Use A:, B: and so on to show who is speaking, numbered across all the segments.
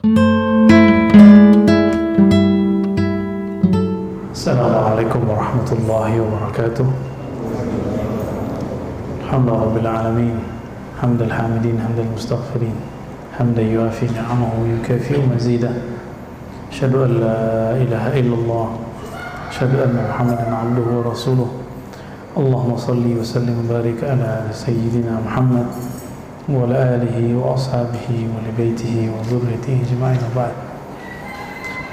A: Assalamualaikum warahmatullahi wabarakatuh. Alhamdulillah rabbil alamin, hamdal hamidin, hamdal mustaghfirin, hamdan yuafi ni'amahu yukafi mazidah. Asyhadu an la ilaha illallah, asyhadu anna Muhammadan abduhu wa rasuluh. Allahumma salli wa sallim wa barik ala sayyidina Muhammad wa ala alihi wa ashabihi wa li baitihi wa dhurriyyatihi ajma'in. Ba'd.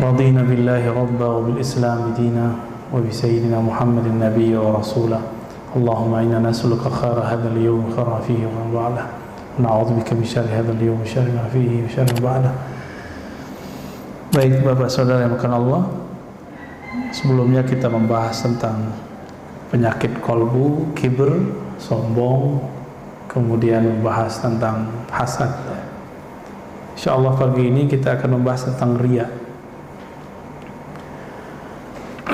A: رضينا بالله ربا وبالإسلام دينا وبسيدنا محمد النبي ورسوله. اللهم إنا نسألك خير هذا اليوم خير فيه وما بعده ونعوذ بك من شر هذا اليوم شر ما فيه وشر ما بعده. Baik Bapak Saudara yang dimuliakan Allah, sebelumnya kita membahas tentang penyakit kolbu, kibr, sombong, kemudian membahas tentang hasad. InsyaAllah pagi ini kita akan membahas tentang riya.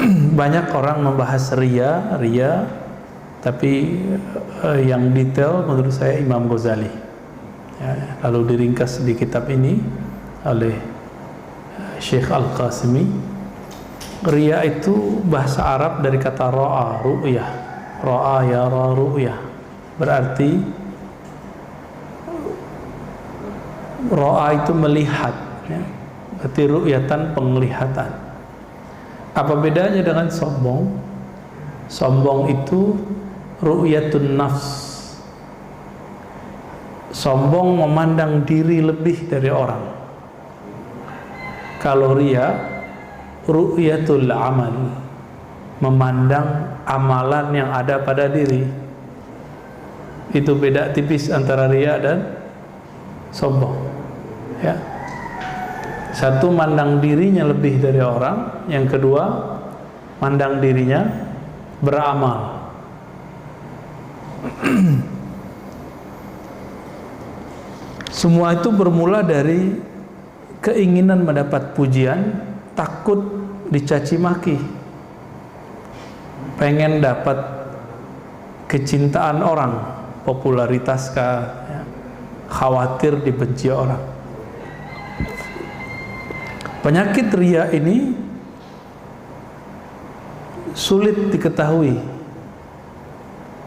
A: Banyak orang membahas riya, tapi yang detail menurut saya Imam Ghazali. Ya, lalu diringkas di kitab ini oleh Syekh Al-Qasimi. Riya itu bahasa Arab dari kata ra'a, ru'yah. Ra'a yara ru'yah. Berarti ra'a itu melihat, ya. Berarti ru'yatan, penglihatan. Apa bedanya dengan sombong? Sombong itu ru'yatun nafs. Sombong memandang diri lebih dari orang. Kalau riya, ru'yatul amal, memandang amalan yang ada pada diri. Itu beda tipis antara riya dan sombong, ya. Satu mandang dirinya lebih dari orang, yang kedua mandang dirinya beramal. Semua itu bermula dari keinginan mendapat pujian, takut dicaci maki, pengen dapat kecintaan orang, popularitas kah, ya, khawatir dibenci orang. Penyakit riya ini sulit diketahui.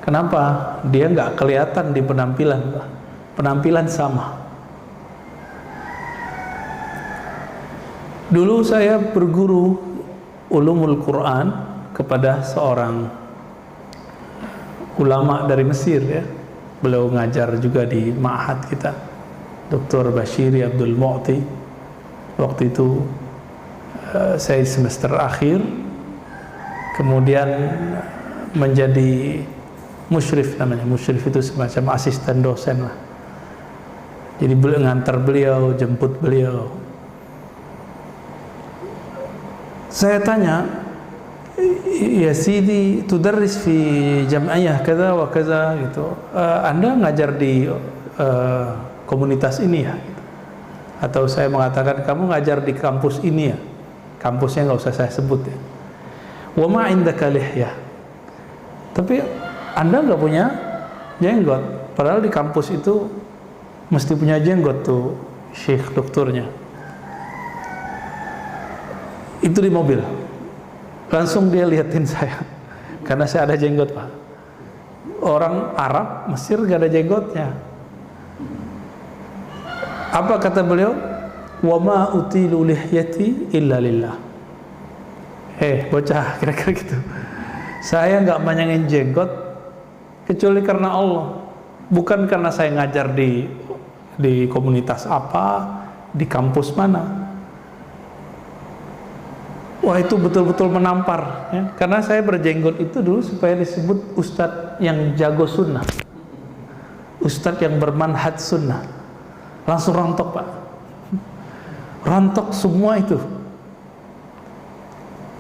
A: Kenapa? Dia nggak kelihatan di penampilan. Penampilan sama. Dulu saya berguru ulumul Quran kepada seorang ulama dari Mesir, ya. Beliau ngajar juga di ma'had kita, Dr. Bashiri Abdul Mu'ti. Waktu itu saya semester akhir, kemudian menjadi musyrif namanya. Musyrif itu semacam asisten dosen lah. Jadi beliau ngantar beliau, jemput beliau. Saya tanya, ya Sidi, tudarris fi jam'iyah kaza wa kaza gitu. Anda ngajar di komunitas ini ya? Atau saya mengatakan kamu ngajar di kampus ini ya? Kampusnya nggak usah saya sebut ya. Wa ma indaka lihyah. Tapi Anda nggak punya jenggot. Padahal di kampus itu mesti punya jenggot tuh syekh doktornya. Itu di mobil. Langsung dia liatin saya. Karena saya ada jenggot, Pak. Orang Arab Mesir nggak ada jenggotnya. Apa kata beliau? Wa ma utilu lihyati illa lillah. Bocah, kira-kira gitu. Saya nggak manyangin jenggot kecuali karena Allah. Bukan karena saya ngajar di komunitas apa, di kampus mana. Wah, itu betul-betul menampar, ya. Karena saya berjenggot itu dulu supaya disebut ustadz yang jago sunnah, ustadz yang bermanhaj sunnah. Langsung rontok, Pak. Rontok semua itu.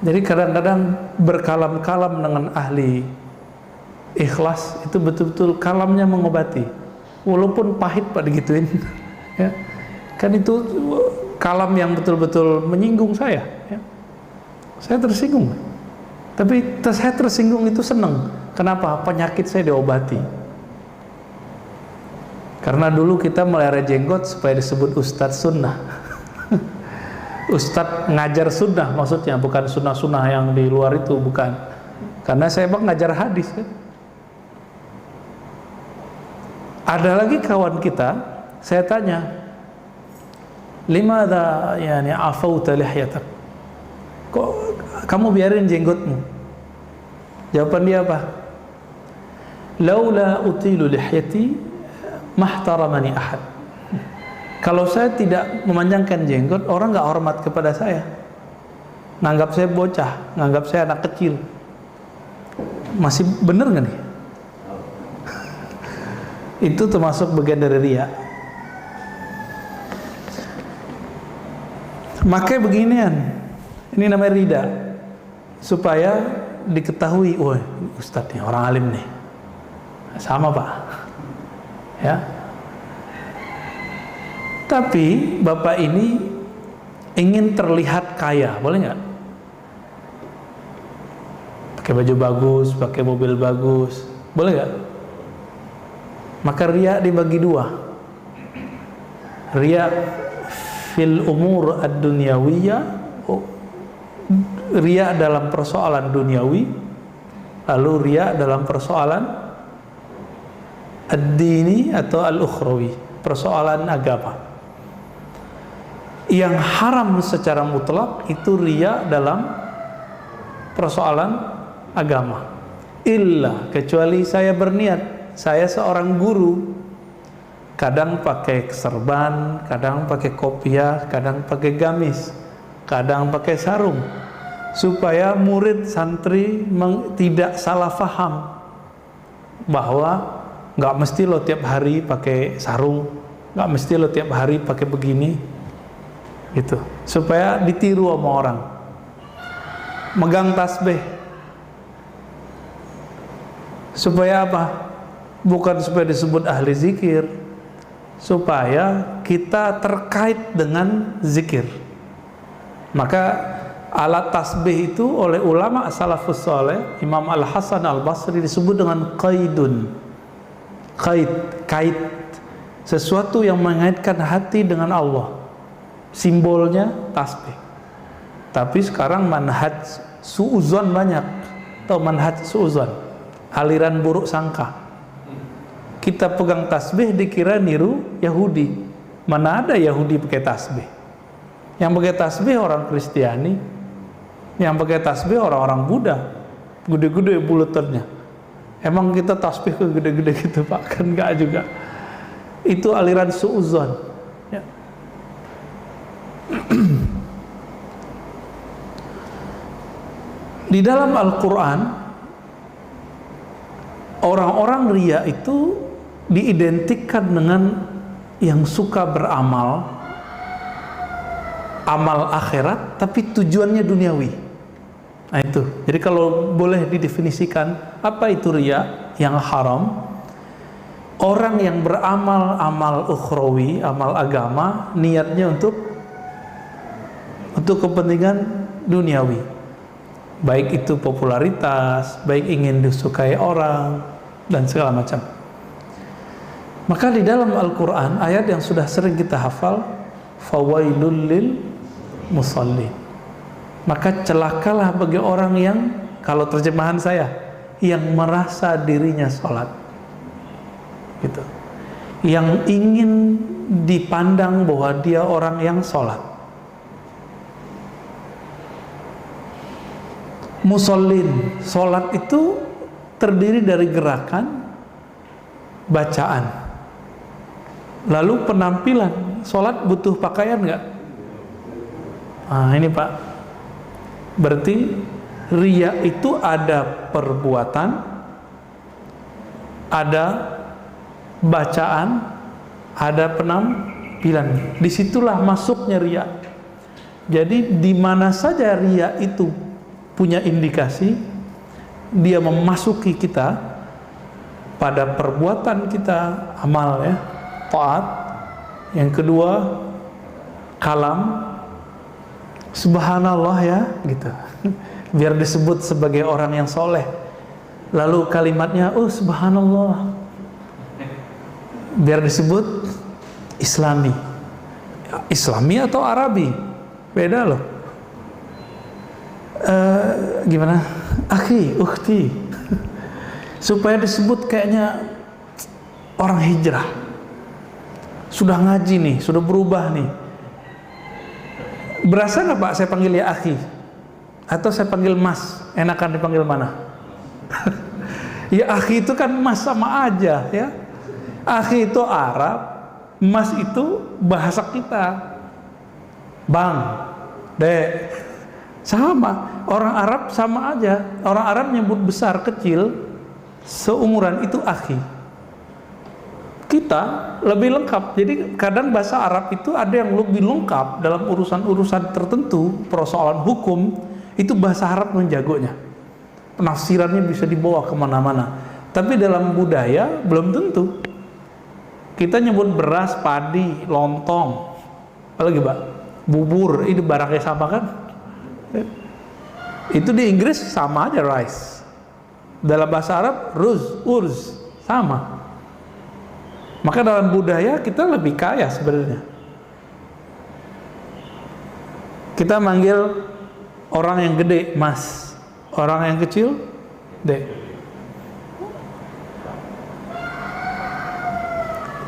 A: Jadi kadang-kadang berkalam-kalam dengan ahli ikhlas itu betul-betul kalamnya mengobati. Walaupun pahit, Pak, digituin. Ya. Kan itu kalam yang betul-betul menyinggung saya, ya. Saya tersinggung. Tapi saya tersinggung itu senang. Kenapa? Penyakit saya diobati. Karena dulu kita melihara jenggot supaya disebut ustadz sunnah. Ustadz ngajar sunnah maksudnya, bukan sunnah-sunnah yang di luar itu, bukan. Karena saya bang ngajar hadis kan. Ada lagi kawan kita, saya tanya, limadha yani afauta lihyatak, kok kamu biarin jenggotmu? Jawaban dia apa? Laula utilu lihyati mahtaramani ahad. Kalau saya tidak memanjangkan jenggot, orang nggak hormat kepada saya, nganggap saya bocah, nganggap saya anak kecil. Masih bener nggak nih? Itu termasuk bagian dari riya. Makanya beginian, ini namanya rida, supaya diketahui, wah ustadz nih orang alim nih, sama pak, ya. Tapi bapak ini ingin terlihat kaya, boleh nggak? Pakai baju bagus, pakai mobil bagus, boleh nggak? Maka riya dibagi dua. Riya fil umur ad-dunyawiyah, riya dalam persoalan duniawi, lalu riya dalam persoalan ad-dini atau al-ukhrawi, persoalan agama. Yang haram secara mutlak itu riya dalam persoalan agama. Illa, kecuali saya berniat, saya seorang guru, kadang pakai serban, kadang pakai kopiah, kadang pakai gamis, kadang pakai sarung, supaya murid santri tidak salah faham bahwa nggak mesti lo tiap hari pakai sarung, nggak mesti lo tiap hari pakai begini, gitu, supaya ditiru sama orang. Megang tasbih supaya apa? Bukan supaya disebut ahli zikir, supaya kita terkait dengan zikir. Maka alat tasbih itu oleh ulama salafus saleh, Imam Al-Hasan Al-Basri, disebut dengan qaidun. Kait, sesuatu yang mengaitkan hati dengan Allah. Simbolnya tasbih. Tapi sekarang manhaj suuzon banyak, atau manhaj suuzon, aliran buruk sangka. Kita pegang tasbih dikira niru Yahudi. Mana ada Yahudi pakai tasbih? Yang pakai tasbih orang Kristiani, yang pakai tasbih orang-orang Buddha, gede-gede bulutannya. Emang kita tasbih ke gede-gede gitu pak? Kan enggak juga. Itu aliran suuzon, ya. Di dalam Al-Quran, orang-orang riya itu diidentikan dengan yang suka beramal, amal akhirat, tapi tujuannya duniawi. Nah itu, jadi kalau boleh didefinisikan apa itu riya yang haram, orang yang beramal amal ukhrawi, amal agama, niatnya untuk kepentingan duniawi, baik itu popularitas, baik ingin disukai orang, dan segala macam. Maka di dalam Al-Quran, ayat yang sudah sering kita hafal, fawailul lil musallin, maka celakalah bagi orang yang, kalau terjemahan saya, yang merasa dirinya sholat, gitu, yang ingin dipandang bahwa dia orang yang sholat. Musallin, sholat itu terdiri dari gerakan, bacaan, lalu penampilan. Sholat butuh pakaian nggak? Nah ini pak, berarti riya itu ada perbuatan, ada bacaan, ada penampilan. Disitulah masuknya riya. Jadi di mana saja riya itu punya indikasi, dia memasuki kita pada perbuatan kita, amal ya, taat. Yang kedua, kalam, subhanallah ya, gitu, biar disebut sebagai orang yang soleh. Lalu kalimatnya, oh subhanallah, biar disebut islami. Islami atau Arabi, beda loh. Gimana? Akhi, ukhti, supaya disebut kayaknya orang hijrah, sudah ngaji nih, sudah berubah nih. Berasa nggak Pak saya panggil ya akhi, atau saya panggil mas? Enakan dipanggil mana? Ya akhi itu kan mas sama aja ya. Akhi itu Arab, mas itu bahasa kita. Bang, dek, sama. Orang Arab sama aja. Orang Arab nyebut besar kecil seumuran itu akhi. Kita lebih lengkap. Jadi kadang bahasa Arab itu ada yang lebih lengkap dalam urusan-urusan tertentu, persoalan hukum, itu bahasa Arab menjagonya. Penafsirannya bisa dibawa kemana-mana. Tapi dalam budaya belum tentu. Kita nyebut beras, padi, lontong, apalagi Pak, bubur, ini barangnya sama kan? Itu di Inggris sama aja rice. Dalam bahasa Arab ruz, urz, sama. Maka dalam budaya kita lebih kaya sebenarnya. Kita manggil orang yang gede mas, orang yang kecil dek.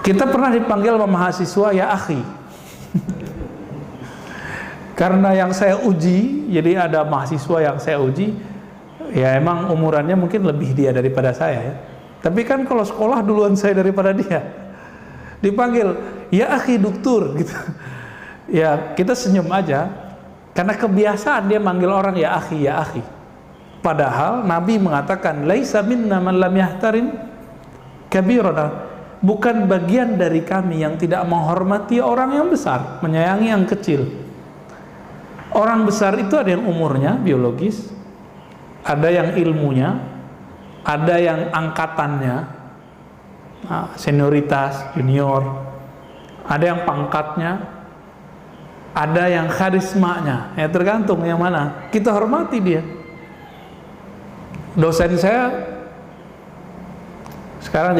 A: Kita pernah dipanggil sama mahasiswa ya akhi. Karena yang saya uji, jadi ada mahasiswa yang saya uji, ya emang umurannya mungkin lebih dia daripada saya ya. Tapi kan kalau sekolah duluan saya daripada dia, dipanggil ya akhi doktur gitu. Ya kita senyum aja, karena kebiasaan dia manggil orang ya akhi ya akhi. Padahal Nabi mengatakan laisa minna man lam yahtarim kabirana, bukan bagian dari kami yang tidak menghormati orang yang besar, menyayangi yang kecil. Orang besar itu ada yang umurnya biologis, ada yang ilmunya, ada yang angkatannya, senioritas, junior, ada yang pangkatnya, ada yang karismanya, ya tergantung yang mana. Kita hormati dia. Dosen saya sekarang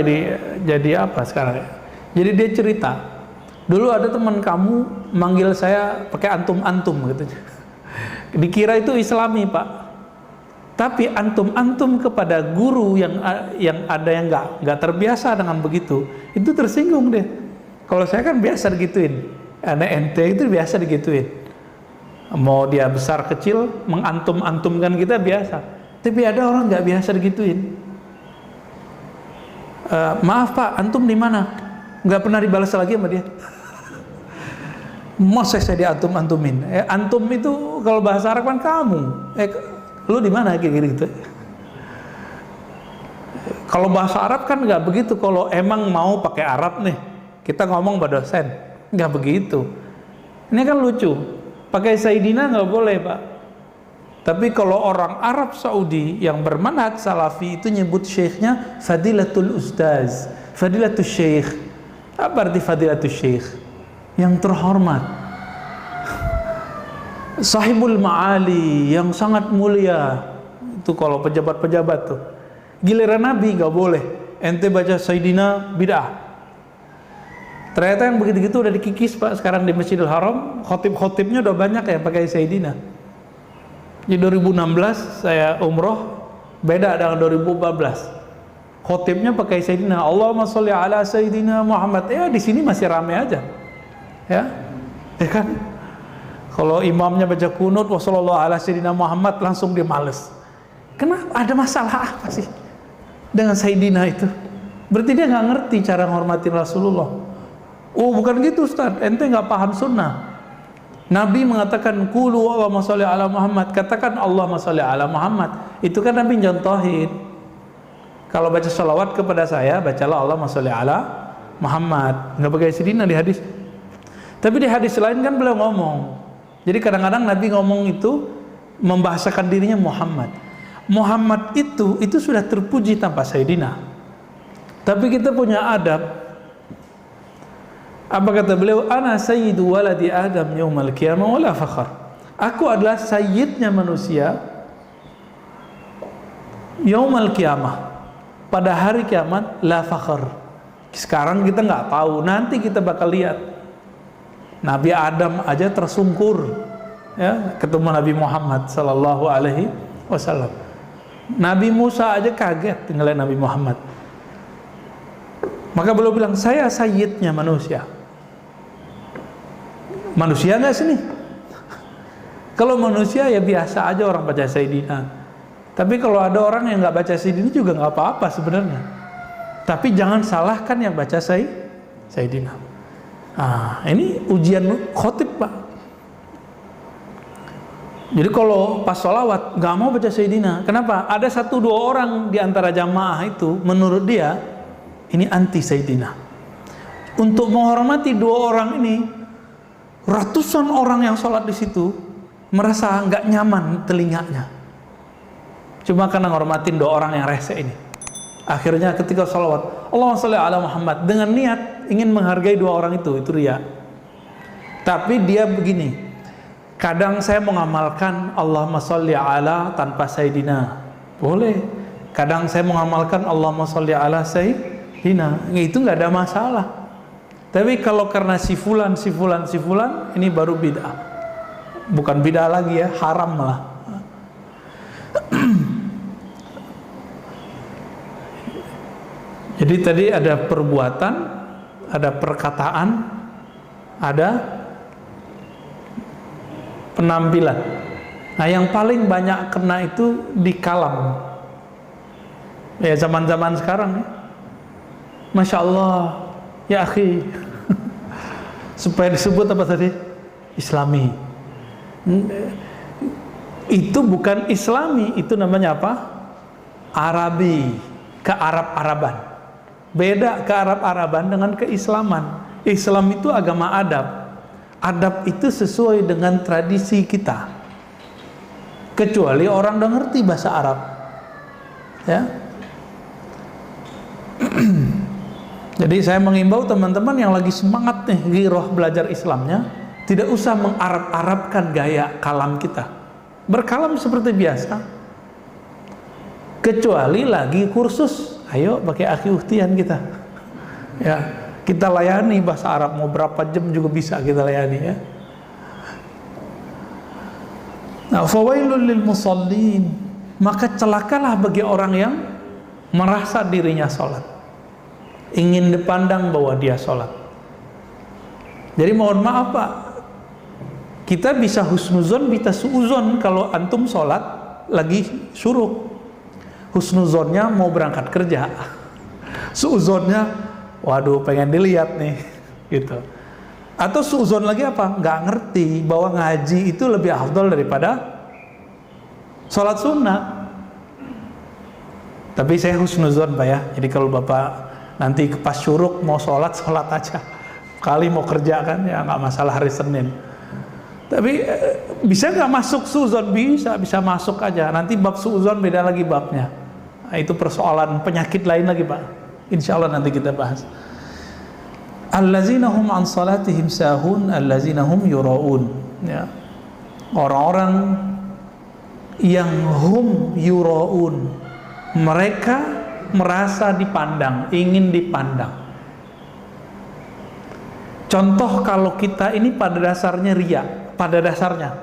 A: jadi apa sekarang? Jadi dia cerita, dulu ada teman kamu manggil saya pakai antum-antum gitu. Dikira itu Islami Pak. Tapi antum-antum kepada guru yang ada yang nggak terbiasa dengan begitu, itu tersinggung deh. Kalau saya kan biasa digituin, anak ente itu biasa digituin. Mau dia besar kecil mengantum-antumkan kita biasa. Tapi ada orang nggak biasa digituin. Maaf Pak, antum di mana? Nggak pernah dibalas lagi sama dia. Masa saya diantum-antumin? Antum itu kalau bahasa Arab kan kamu. Lu di mana gitu. Kalau bahasa Arab kan nggak begitu. Kalau emang mau pakai Arab nih, kita ngomong pada dosen, nggak begitu. Ini kan lucu. Pakai Sayyidina nggak boleh Pak. Tapi kalau orang Arab Saudi yang bermanhaj Salafi itu nyebut syekhnya Fadilatul Ustaz, Fadilatul Syekh. Apa arti Fadilatul Syekh? Yang terhormat, Sahibul Ma'ali, yang sangat mulia. Itu kalau pejabat-pejabat tuh. Giliran Nabi nggak boleh. Ente baca Sayyidina bid'ah. Ternyata yang begitu-gitu udah dikikis Pak. Sekarang di Masjidil Haram khotib-khotibnya udah banyak ya pakai Sayyidina. Di 2016 saya umroh, beda dengan 2014. Khotibnya pakai Sayyidina, Allahumma sholli ala Sayyidina Muhammad. Ya di sini masih rame aja. Ya kan? Kalau imamnya baca kunut wassallallahu ala Sayyidina Muhammad, langsung dia males. Kenapa? Ada masalah apa sih dengan Sayyidina itu? Berarti dia nggak ngerti cara menghormati Rasulullah. Oh bukan gitu Ustaz, ente nggak paham sunnah. Nabi mengatakan qulu Allahumma sholli ala Muhammad, katakan Allahumma sholli ala Muhammad. Itu kan Nabi nyontohin. Kalau baca sholawat kepada saya, bacalah Allahumma sholli ala Muhammad. Nggak pakai Sayyidina di hadis. Tapi di hadis lain kan beliau ngomong. Jadi kadang-kadang Nabi ngomong itu membahasakan dirinya Muhammad. Muhammad itu sudah terpuji tanpa Sayyidina. Tapi kita punya adab. Apa kata beliau? Ana sayyidu waladi Adam yaumal qiyamah wala fakhar. Aku adalah sayyidnya manusia yaumal qiyamah. Pada hari kiamat la fakhar. Sekarang kita nggak tahu, nanti kita bakal lihat. Nabi Adam aja tersungkur ya ketemu Nabi Muhammad sallallahu alaihi wasallam. Nabi Musa aja kaget ngeliat Nabi Muhammad. Maka beliau bilang, saya sayyidnya manusia. Manusia nggak sini? Kalau manusia ya biasa aja orang baca Sayyidina. Tapi kalau ada orang yang nggak baca Sayyidina juga nggak apa-apa sebenarnya. Tapi jangan salahkan yang baca Sayyidina. Ini ujian khotib, Pak. Jadi kalau pas sholawat nggak mau baca Sayyidina, kenapa? Ada 1-2 orang di antara jamaah itu menurut dia ini anti Sayyidina. Untuk menghormati 2 orang ini, ratusan orang yang sholat di situ merasa nggak nyaman telinganya. Cuma karena ngormatin 2 orang yang rese ini. Akhirnya ketika sholawat, Allahumma sholli ala Muhammad, dengan niat ingin menghargai 2 orang itu riya. Tapi dia begini, kadang saya mengamalkan Allahumma sholli ala tanpa Sayyidina, boleh. Kadang saya mengamalkan Allahumma sholli ala Sayyidina, itu nggak ada masalah. Tapi kalau karena si fulan, ini baru bid'ah. Bukan bid'ah lagi ya, haram malah. Jadi tadi ada perbuatan, ada perkataan, ada penampilan. Nah, yang paling banyak kena itu di kalam. Ya zaman-zaman sekarang ya. Masya Allah, ya akhi. Supaya disebut apa tadi? Islami. Itu bukan Islami, itu namanya apa? Arabi, kearab-araban. Beda kearab-araban dengan keislaman. Islam itu agama adab. Adab itu sesuai dengan tradisi kita. Kecuali orang udah ngerti bahasa Arab. Ya. Jadi saya mengimbau teman-teman yang lagi semangat nih giroh belajar Islamnya, tidak usah mengarab-arabkan gaya kalam kita. Berkalam seperti biasa. Kecuali lagi kursus, ayo pakai akhi uhtian kita. Ya, kita layani bahasa Arab, mau berapa jam juga bisa kita layani ya. Nah, fawailul lil musallin, maka celakalah bagi orang yang merasa dirinya sholat, ingin dipandang bahwa dia sholat. Jadi mohon maaf Pak, kita bisa husnuzon, bisa suuzon. Kalau antum sholat lagi syuruk, husnuzonnya mau berangkat kerja, suuzonnya waduh pengen dilihat nih gitu. Atau suuzon lagi apa? Nggak ngerti bahwa ngaji itu lebih afdol daripada sholat sunnah. Tapi saya husnuzon Pak ya. Jadi kalau Bapak nanti pas syuruk mau sholat aja. Kali mau kerja kan ya nggak masalah hari Senin. Tapi bisa nggak masuk suuzon? Bisa masuk aja. Nanti bab suuzon beda lagi babnya. Nah, itu persoalan penyakit lain lagi Pak. Insya Allah nanti kita bahas. Allazina hum an salatihim sahun, allazina hum yuraun. Ya. Orang-orang yang hum yuraun, mereka merasa dipandang, ingin dipandang. Contoh kalau kita ini pada dasarnya riya, pada dasarnya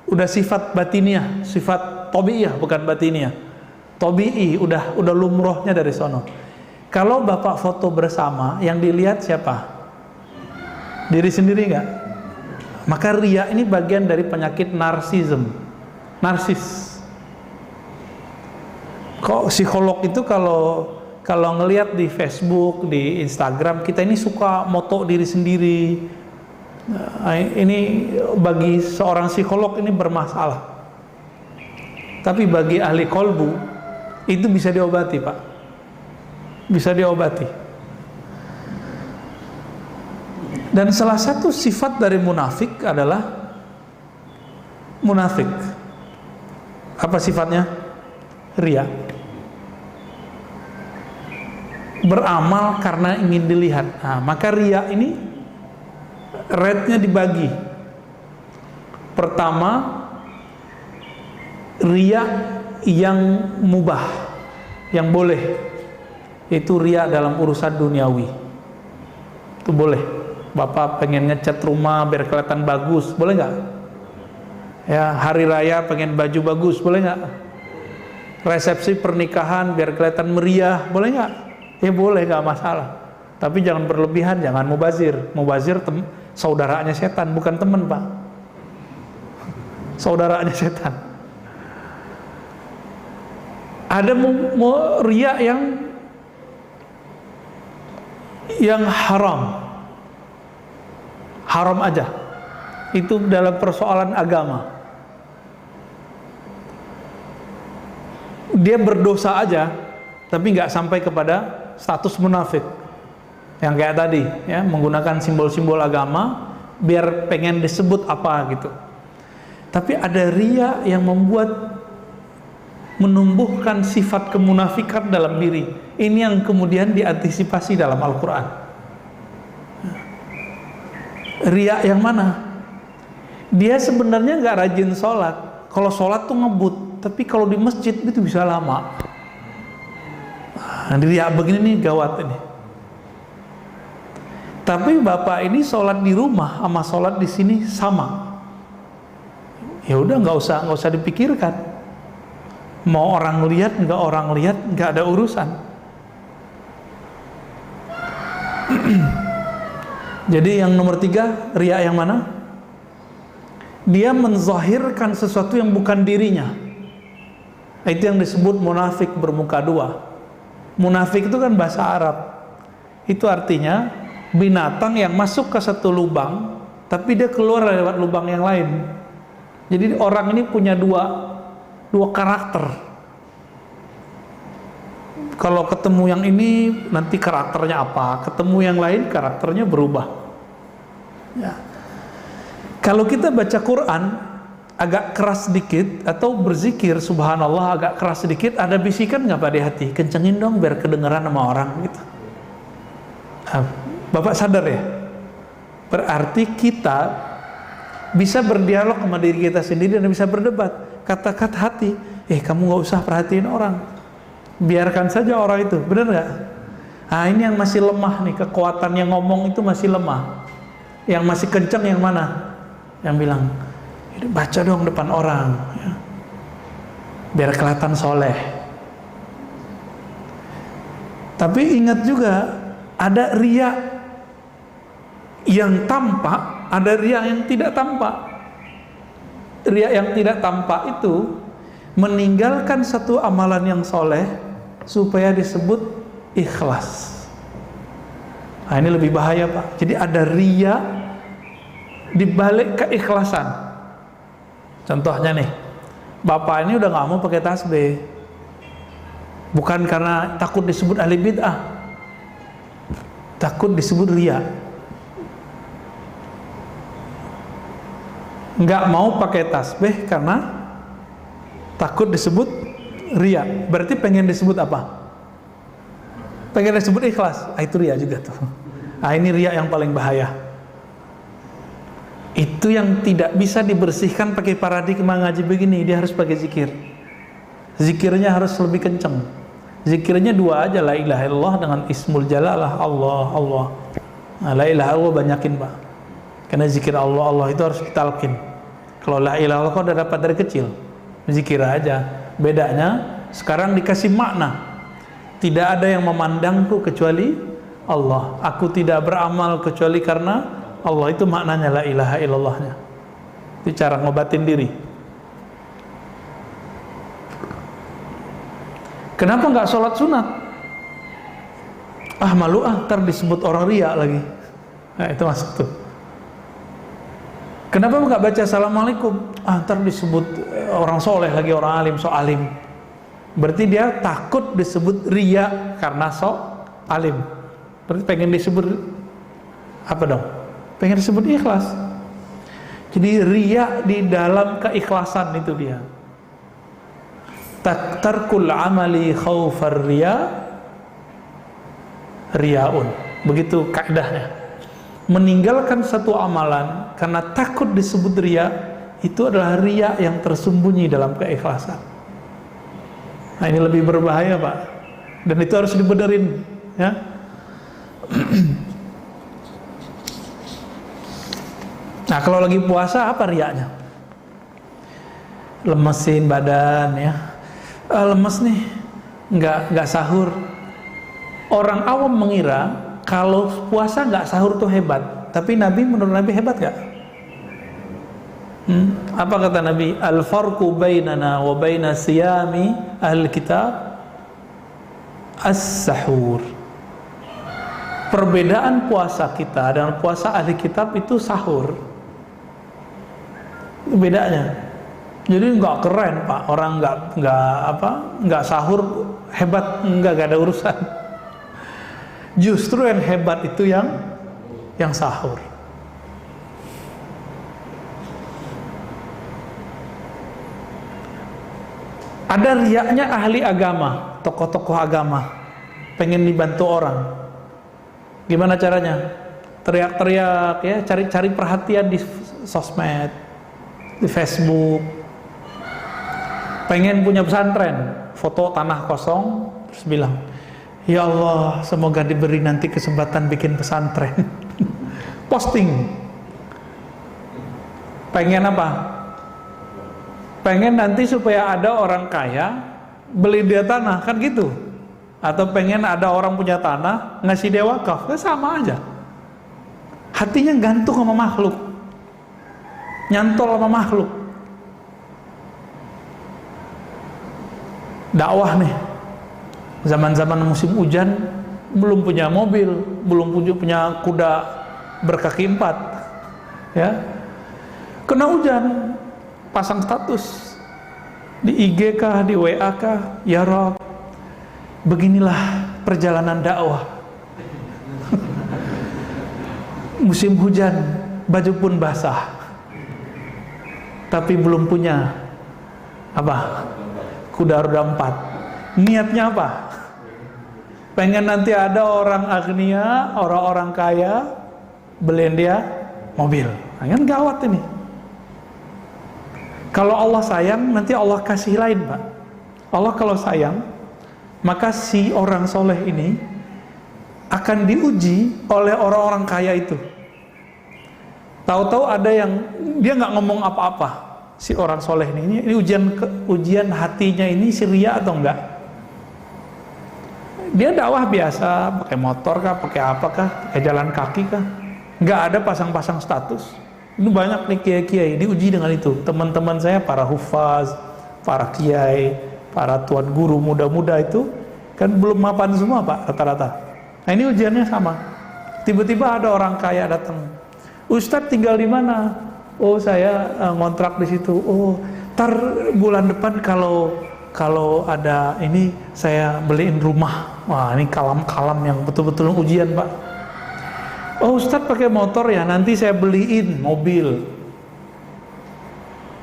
A: udah sifat batiniah, sifat tabiiyah bukan batiniah. Tabi'i udah lumrohnya dari sono. Kalau Bapak foto bersama, yang dilihat siapa? Diri sendiri nggak? Maka riya ini bagian dari penyakit narsis. Kok psikolog itu kalau ngelihat di Facebook, di Instagram, kita ini suka moto diri sendiri. Ini bagi seorang psikolog ini bermasalah. Tapi bagi ahli kolbu itu bisa diobati Pak. Bisa diobati. Dan salah satu sifat dari munafik adalah munafik. Apa sifatnya? Riya. Beramal karena ingin dilihat. Nah, maka riya ini rate-nya dibagi. Pertama, riya yang mubah, yang boleh. Itu riya dalam urusan duniawi. Itu boleh. Bapak pengen ngecat rumah biar kelihatan bagus, boleh nggak? Ya, hari raya pengen baju bagus, boleh nggak? Resepsi pernikahan biar kelihatan meriah, boleh nggak? Ya boleh, nggak masalah. Tapi jangan berlebihan, jangan mubazir. Mubazir saudaranya setan, bukan teman, Pak. Saudaranya setan. Ada mau riya yang haram aja. Itu dalam persoalan agama. Dia berdosa aja, tapi nggak sampai kepada status munafik. Yang kayak tadi, ya, menggunakan simbol-simbol agama biar pengen disebut apa gitu. Tapi ada riya yang menumbuhkan sifat kemunafikan dalam diri. Ini yang kemudian diantisipasi dalam Al-Quran. Riya yang mana? Dia sebenarnya nggak rajin sholat. Kalau sholat tuh ngebut, tapi kalau di masjid itu bisa lama. Nah, riya begini nih gawat ini. Tapi bapak ini sholat di rumah sama sholat di sini sama. Ya udah, nggak usah dipikirkan. Mau orang lihat nggak ada urusan. Jadi yang nomor 3, riya yang mana? Dia menzahirkan sesuatu yang bukan dirinya. Itu yang disebut munafik bermuka dua. Munafik itu kan bahasa Arab. Itu artinya binatang yang masuk ke satu lubang, tapi dia keluar lewat lubang yang lain. Jadi orang ini punya dua karakter. Kalau ketemu yang ini nanti karakternya apa, ketemu yang lain karakternya berubah. Ya. Kalau kita baca Quran agak keras sedikit atau berzikir subhanallah agak keras sedikit, ada bisikan nggak Pak di hati? Kencengin dong biar kedengeran sama orang gitu. Bapak sadar ya? Berarti kita bisa berdialog sama diri kita sendiri dan bisa berdebat. Kata-kata hati, kamu nggak usah perhatiin orang, biarkan saja orang itu, benar nggak? Nah ini yang masih lemah nih, kekuatan yang ngomong itu masih lemah. Yang masih kenceng yang mana? Yang bilang, baca dong depan orang, ya, biar kelihatan soleh. Tapi ingat juga, ada riya yang tampak, ada riya yang tidak tampak. Riya yang tidak tampak itu meninggalkan satu amalan yang soleh supaya disebut ikhlas. Nah ini lebih bahaya Pak. Jadi ada riya dibalik keikhlasan. Contohnya nih, bapak ini udah nggak mau pakai tasbih, bukan karena takut disebut ahli bid'ah, takut disebut riya. Nggak mau pakai tasbih karena takut disebut riya. Berarti pengen disebut apa? Pengen disebut ikhlas. Itu riya juga tuh. Ini riya yang paling bahaya. Itu yang tidak bisa dibersihkan pakai paradigma ngaji begini. Dia harus pakai zikir. Zikirnya harus lebih kenceng. Zikirnya 2 aja, la ilaha illallah dengan ismul jalalah Allah. Nah, la ilaha illallah banyakin Pak. Karena zikir Allah itu harus ditalkin. Kalau la ilaha illallah kau udah dapat dari kecil, zikir aja. Bedanya sekarang dikasih makna. Tidak ada yang memandangku kecuali Allah. Aku tidak beramal kecuali karena Allah, itu maknanya la ilaha illallahnya. Itu cara ngobatin diri. Kenapa nggak sholat sunat? Malu ntar disebut orang riya lagi. Nah itu masuk tuh. Kenapa nggak baca assalamualaikum? Ntar disebut orang soleh lagi, orang alim, so alim. Berarti dia takut disebut riya karena so alim. Berarti pengen disebut apa dong? Pengen disebut ikhlas. Jadi riya di dalam keikhlasan itu dia. Tarkul amali khaufar riyaun. Begitu kaidahnya. Meninggalkan satu amalan karena takut disebut riya, itu adalah riya yang tersembunyi dalam keikhlasan. Nah ini lebih berbahaya Pak. Dan itu harus dibenerin, ya. Nah kalau lagi puasa apa riaknya? Lemesin badan ya, lemes nih, nggak sahur. Orang awam mengira kalau puasa nggak sahur tuh hebat, tapi Nabi, menurut Nabi hebat nggak? Apa kata Nabi? Al-farqu bainana wa baina siyami ahli kitab as-sahur. Perbedaan puasa kita dan puasa ahli kitab itu sahur. Itu bedanya. Jadi nggak keren Pak, orang nggak sahur hebat, nggak ada urusan. Justru yang hebat itu yang sahur. Ada riaknya ahli agama, tokoh-tokoh agama, pengen dibantu orang. Gimana caranya? Teriak-teriak ya, cari perhatian di sosmed, di Facebook. Pengen punya pesantren, foto tanah kosong, terus bilang, ya Allah, semoga diberi nanti kesempatan bikin pesantren. Posting. Pengen apa? Pengen nanti supaya ada orang kaya beli dia tanah, kan gitu. Atau pengen ada orang punya tanah ngasih dia wakaf, sama aja. Hatinya gantung sama makhluk, nyantol sama makhluk. Dakwah nih, zaman-zaman musim hujan, belum punya mobil, belum punya kuda berkaki 4, ya. Kena hujan, pasang status di IG kah, di WA kah, ya Rob, beginilah perjalanan dakwah. Musim hujan, baju pun basah, tapi belum punya apa? Kuda roda 4. Niatnya apa? Pengen nanti ada orang agnia, orang-orang kaya beliin dia mobil. Nah, kan gawat ini. Kalau Allah sayang, nanti Allah kasih lain, Pak. Allah kalau sayang, maka si orang soleh ini akan diuji oleh orang-orang kaya itu. Tahu-tahu ada yang dia nggak ngomong apa-apa. Si orang soleh ini ujian hatinya ini si ria atau enggak? Dia dakwah biasa, pakai motor kah, pakai apa kah, pakai jalan kaki kah? Nggak ada pasang-pasang status. Ini banyak nih kiai-kiai diuji dengan itu. Teman-teman saya para hufaz, para kiai, para tuan guru muda-muda itu kan belum mapan semua Pak rata-rata. Nah ini ujiannya sama. Tiba-tiba ada orang kaya datang. Ustadz tinggal di mana? Oh saya ngontrak di situ. Oh, ntar bulan depan kalau ada ini saya beliin rumah. Wah ini kalam-kalam yang betul-betul ujian Pak. Oh Ustadz pakai motor ya, nanti saya beliin mobil.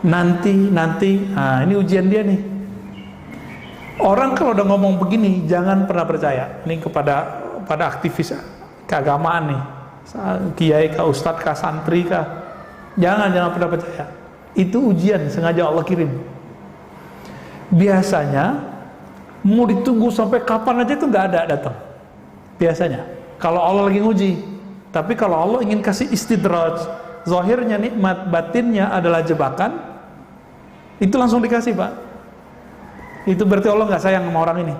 A: Nanti. Nah ini ujian dia nih. Orang kalau udah ngomong begini jangan pernah percaya. Ini pada aktivis keagamaan nih, kiai kah, ustadz kah, santri kah. Jangan pernah percaya. Itu ujian sengaja Allah kirim. Biasanya mau ditunggu sampai kapan aja itu nggak ada datang. Biasanya kalau Allah lagi nguji. Tapi kalau Allah ingin kasih istidraj, zahirnya nikmat, batinnya adalah jebakan, itu langsung dikasih Pak. Itu berarti Allah nggak sayang sama orang ini.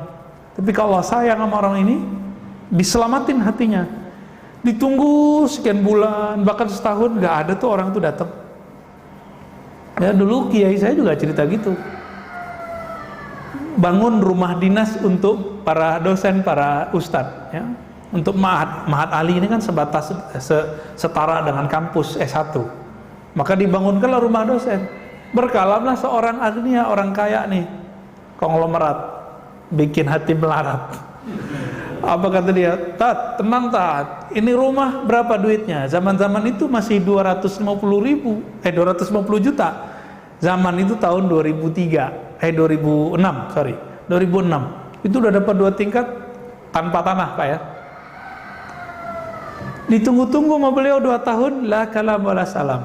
A: Tapi kalau Allah sayang sama orang ini, diselamatin hatinya. Ditunggu sekian bulan, bahkan setahun, nggak ada tuh orang tuh datang. Ya dulu kiai saya juga cerita gitu. Bangun rumah dinas untuk para dosen, para ustadz, ya. Untuk Mahat Ali ini kan sebatas setara dengan kampus S1. Maka dibangunkanlah rumah dosen. Berkalamlah seorang agnia, orang kaya nih, konglomerat, bikin hati melarat. Apa kata dia? Tat, tenang Tat, ini rumah berapa duitnya? Zaman-zaman itu masih 250 juta. Zaman itu tahun 2006. Itu udah dapat 2 tingkat tanpa tanah Pak ya. Ditunggu-tunggu sama beliau 2 tahun, la kalam wala salam.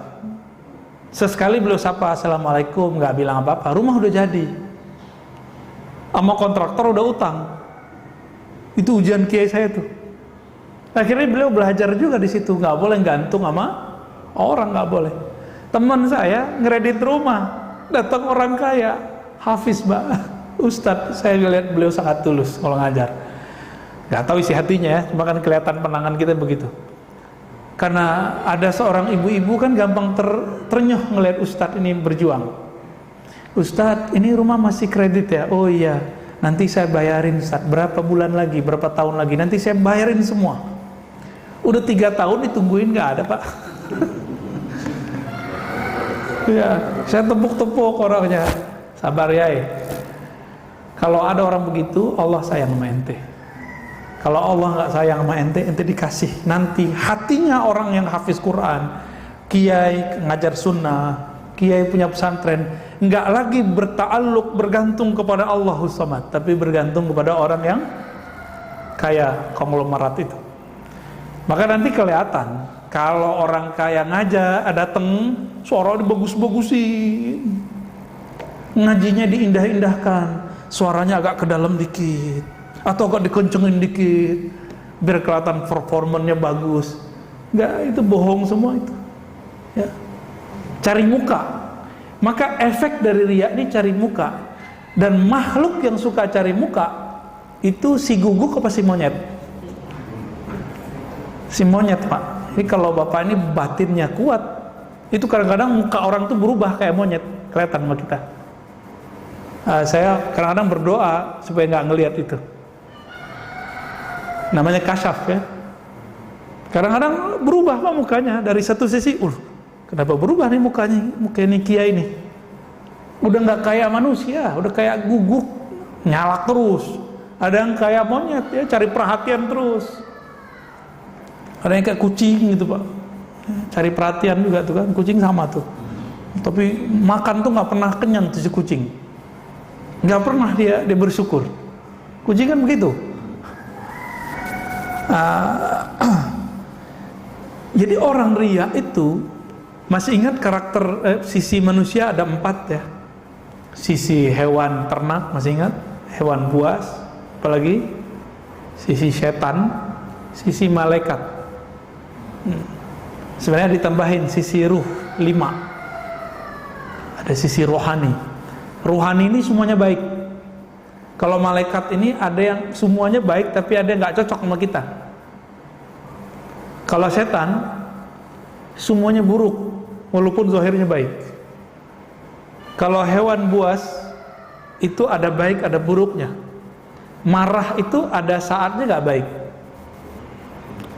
A: Sesekali beliau sapa assalamualaikum, nggak bilang apa-apa, rumah udah jadi. Sama kontraktor udah utang. Itu ujian kiai saya tuh. Akhirnya beliau belajar juga di situ, nggak boleh gantung sama Orang nggak boleh. Teman saya ngeredit rumah, datang orang kaya, hafiz Ustadz, saya lihat beliau sangat tulus kalau ngajar. Nggak tahu isi hatinya ya, cuma kan kelihatan penangan kita begitu. Karena ada seorang ibu-ibu kan gampang ternyuh ngelihat Ustadz ini berjuang. Ustadz, ini rumah masih kredit ya? Oh iya, nanti saya bayarin Ustadz, berapa bulan lagi, berapa tahun lagi, nanti saya bayarin semua. Udah 3 tahun ditungguin nggak ada Pak. Ya, saya tepuk-tepuk orangnya. Sabar ya. Kalau ada orang begitu, Allah sayang sama ente. Kalau Allah nggak sayang sama ente, ente dikasih. Nanti hatinya orang yang hafiz Quran, kiai ngajar sunnah, kiai punya pesantren, nggak lagi berta'alluq, bergantung kepada Allahus Samad, tapi bergantung kepada orang yang kaya konglomerat itu. Maka nanti kelihatan kalau orang kaya ngajak, dateng, suara dibagus-bagusin, ngajinya diindah-indahkan, suaranya agak ke dalam dikit, atau agak dikencengin dikit, biar kelihatan performanya bagus. Enggak, itu bohong semua itu. Ya. Cari muka. Maka efek dari riya ini cari muka. Dan makhluk yang suka cari muka itu si guguk apa si monyet? Si monyet Pak. Jadi kalau bapak ini batinnya kuat, itu kadang-kadang muka orang tuh berubah kayak monyet, kelihatan sama kita. Saya kadang-kadang berdoa supaya nggak ngelihat itu. Namanya kasyaf ya. Kadang-kadang berubah Pak mukanya dari satu sisi, kenapa berubah nih mukanya, muka ini kiai ini? Udah nggak kayak manusia, udah kayak guguk, nyalak terus. Ada yang kayak monyet ya, cari perhatian terus. Ada yang kayak kucing gitu Pak, cari perhatian juga tuh kan, kucing sama tuh. Tapi makan tuh nggak pernah kenyang tuh si kucing, nggak pernah dia bersyukur. Kucing kan begitu. Jadi orang riya itu, masih ingat karakter sisi manusia ada 4 ya. Sisi hewan ternak masih ingat, hewan buas, apalagi sisi setan, sisi malaikat. Sebenarnya ditambahin sisi ruh 5. Ada sisi rohani. Rohani ini semuanya baik. Kalau malaikat ini ada yang semuanya baik, tapi ada yang nggak cocok sama kita. Kalau setan semuanya buruk, walaupun zahirnya baik. Kalau hewan buas itu ada baik, ada buruknya. Marah itu ada saatnya nggak baik,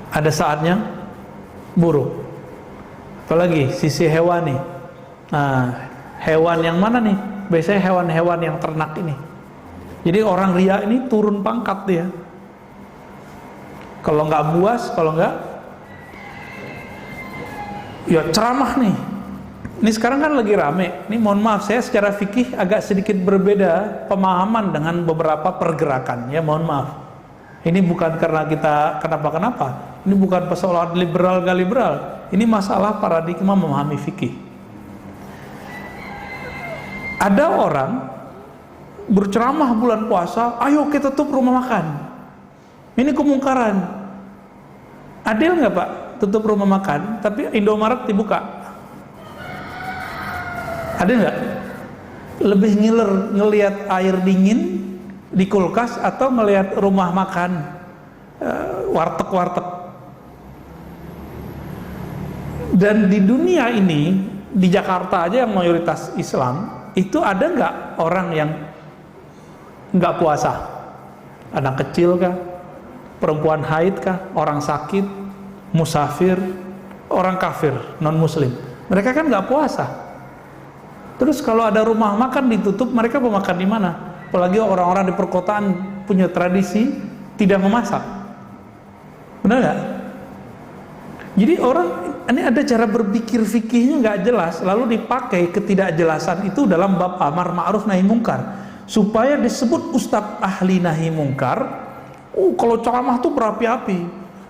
A: ada saatnya buruk. Apalagi sisi hewani. Nah, hewan yang mana nih? Biasanya hewan-hewan yang ternak ini. Jadi orang riya ini turun pangkat dia. Kalau nggak buas, kalau nggak, ya ceramah nih. Ini sekarang kan lagi rame. Ini mohon maaf, saya secara fikih agak sedikit berbeda pemahaman dengan beberapa pergerakan. Ya mohon maaf. Ini bukan karena kita kenapa-kenapa. Ini bukan persoalan liberal gak liberal. Ini masalah paradigma memahami fikih. Ada orang berceramah bulan puasa, ayo kita tutup rumah makan. Ini kemungkaran. Adil nggak Pak? Tutup rumah makan, tapi Indomaret dibuka. Adil nggak? Lebih ngiler ngelihat air dingin di kulkas atau ngelihat rumah makan warteg-warteg? Dan di dunia ini, di Jakarta aja yang mayoritas Islam, itu ada nggak orang yang nggak puasa? Anak kecil kah? Perempuan haid kah? Orang sakit? Musafir? Orang kafir? Non-muslim? Mereka kan nggak puasa. Terus kalau ada rumah makan ditutup, mereka mau makan di mana? Apalagi orang-orang di perkotaan punya tradisi tidak memasak. Benar nggak? Jadi orang ini ada cara berpikir fikihnya nggak jelas, lalu dipakai ketidakjelasan itu dalam bab amar ma'ruf nahi mungkar supaya disebut ustadz ahli nahi mungkar. Kalau ceramah tuh berapi-api,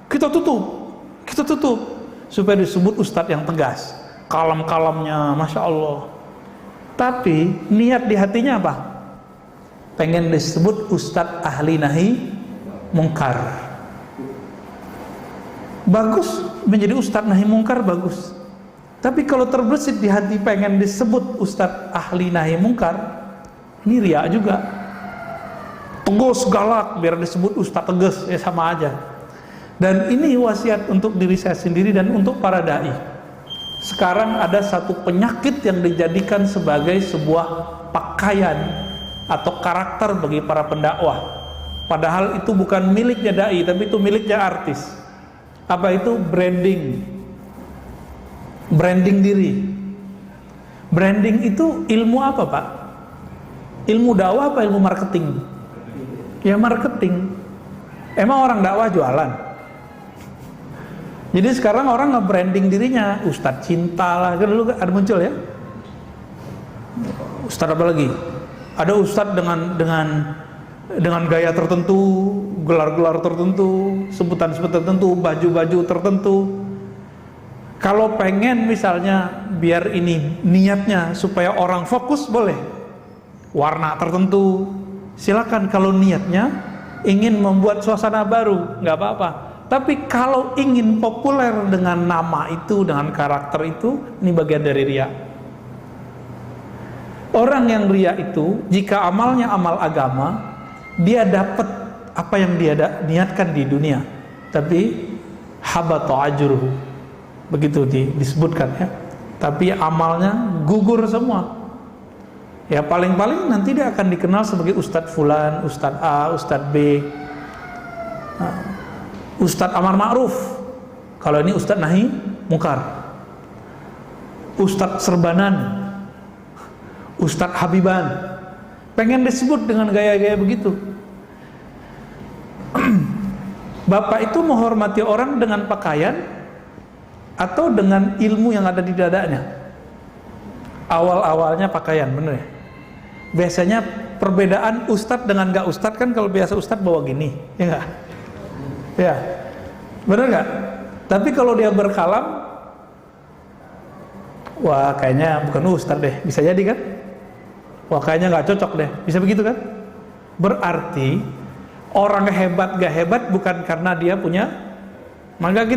A: kita tutup supaya disebut ustadz yang tegas, kalem-kalemnya, masya Allah. Tapi niat di hatinya apa? Pengen disebut ustadz ahli nahi mungkar. Bagus menjadi ustadz nahi mungkar, bagus. Tapi kalau terbesit di hati pengen disebut ustadz ahli nahi mungkar, ini riya juga. Tegas galak biar disebut ustadz tegas, ya sama aja. Dan ini wasiat untuk diri saya sendiri dan untuk para dai. Sekarang ada satu penyakit yang dijadikan sebagai sebuah pakaian atau karakter bagi para pendakwah. Padahal itu bukan miliknya dai, tapi itu miliknya artis. Apa itu? Branding. Branding diri. Branding itu ilmu apa, Pak? Ilmu dakwah apa ilmu marketing? Ya marketing. Emang orang dakwah jualan? Jadi sekarang orang nge-branding dirinya, Ustadz cinta lah, kan dulu ada muncul ya. Ustadz apa lagi? Ada ustadz dengan gaya tertentu, gelar-gelar tertentu, sebutan-sebutan tertentu, baju-baju tertentu. Kalau pengen misalnya biar ini niatnya supaya orang fokus, boleh warna tertentu, silakan. Kalau niatnya ingin membuat suasana baru, nggak apa-apa. Tapi kalau ingin populer dengan nama itu, dengan karakter itu, ini bagian dari riya. Orang yang riya itu, jika amalnya amal agama, dia dapat apa yang dia niatkan di dunia, tapi habata ajruhu, begitu disebutkan ya. Tapi amalnya gugur semua. Ya paling-paling nanti dia akan dikenal sebagai Ustadz Fulan, Ustadz A, Ustadz B, Ustadz Amar Ma'ruf. Kalau ini Ustadz Nahi Mungkar, Ustadz Serbanan, Ustadz Habiban. Pengen disebut dengan gaya-gaya begitu. Bapak itu menghormati orang dengan pakaian atau dengan ilmu yang ada di dadanya? Awal-awalnya pakaian, bener ya? Biasanya perbedaan ustadz dengan gak ustadz kan, kalau biasa ustadz bawa gini, ya gak? Ya, bener gak? Tapi kalau dia berkalam, wah kayaknya bukan ustadz deh, bisa jadi kan? Wah kayaknya gak cocok deh, bisa begitu kan? Berarti orang hebat gak hebat bukan karena dia punya. Maka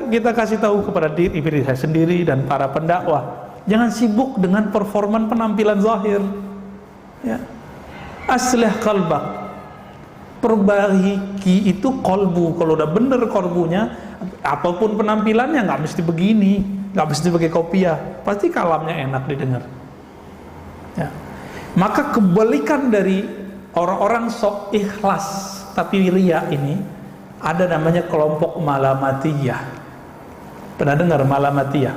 A: kita kasih tahu kepada diri saya sendiri dan para pendakwah, jangan sibuk dengan performan penampilan zahir. Ya. Aslih qalbak, perbaiki itu kolbu. Kalau udah bener kolbunya, apapun penampilannya nggak mesti begini, nggak mesti pakai kopiah, pasti kalamnya enak didengar. Ya. Maka kebalikan dari orang-orang sok ikhlas tapi riya ini, ada namanya kelompok malamatiyah. Pernah dengar malamatiyah?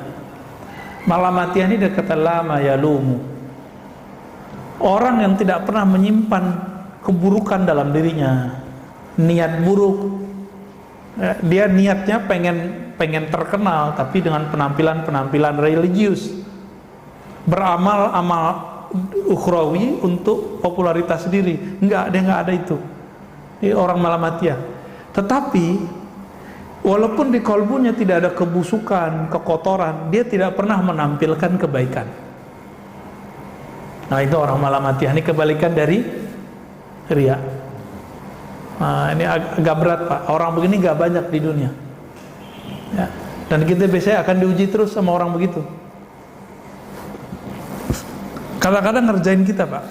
A: Malamatiyah ini dia kata lama yalumu, orang yang tidak pernah menyimpan keburukan dalam dirinya, niat buruk. Dia niatnya pengen terkenal, tapi dengan penampilan religius, beramal amal ukhrawi untuk popularitas diri. Dia nggak ada itu. Dia orang malamatiyah. Tetapi walaupun di kolbunya tidak ada kebusukan, kekotoran, dia tidak pernah menampilkan kebaikan. Nah itu orang malamatiyah. Ini kebalikan dari riya. Nah ini agak berat Pak. Orang begini gak banyak di dunia ya. Dan kita biasanya akan diuji terus sama orang begitu. Kadang-kadang ngerjain kita Pak,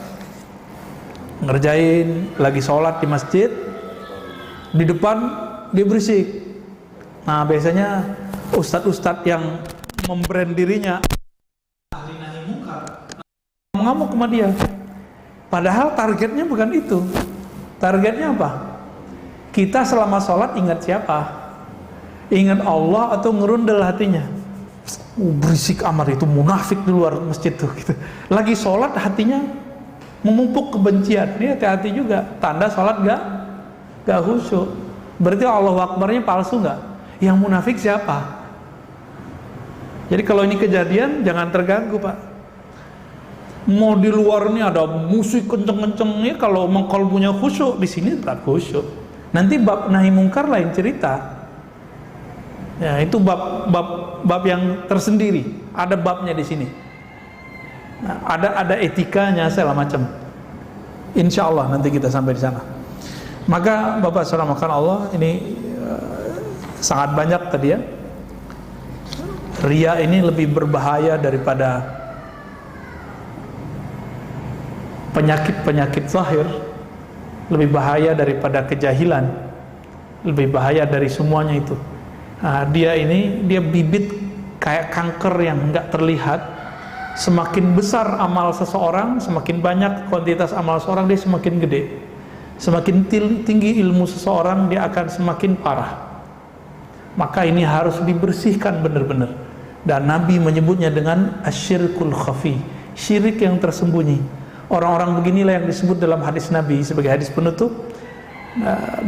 A: ngerjain lagi sholat di masjid, di depan dia berisik. Nah biasanya ustadz-ustadz yang membrand dirinya ahli nahi mungkar ngamuk sama dia. Padahal targetnya bukan itu. Targetnya apa? Kita selama sholat ingat siapa? Ingat Allah atau ngerundel hatinya? Berisik amat itu, munafik di luar masjid tuh gitu. Lagi sholat hatinya memumpuk kebencian. Ini hati-hati juga, tanda sholat gak khusyuk. Berarti Allahu Akbarnya palsu gak? Yang munafik siapa? Jadi kalau ini kejadian jangan terganggu Pak. Mau di luar ini ada musik kenceng-kencengnya, kalau mengkolbunya khusyuk, di sini tetap khusyuk. Nanti bab nahi mungkar lain cerita. Ya itu bab yang tersendiri. Ada babnya di sini. Nah, ada etikanya segala macam. Insya Allah nanti kita sampai di sana. Maka Bapak Saudara makan Allah ini sangat banyak tadi ya. Riya ini lebih berbahaya daripada penyakit-penyakit zahir, lebih bahaya daripada kejahilan, lebih bahaya dari semuanya itu. Nah, dia bibit kayak kanker yang nggak terlihat. Semakin besar amal seseorang, semakin banyak kuantitas amal seseorang, dia semakin gede. Semakin tinggi ilmu seseorang, dia akan semakin parah. Maka ini harus dibersihkan benar-benar. Dan Nabi menyebutnya dengan asyirkul khafi, syirik yang tersembunyi. Orang-orang beginilah yang disebut dalam hadis Nabi sebagai hadis penutup,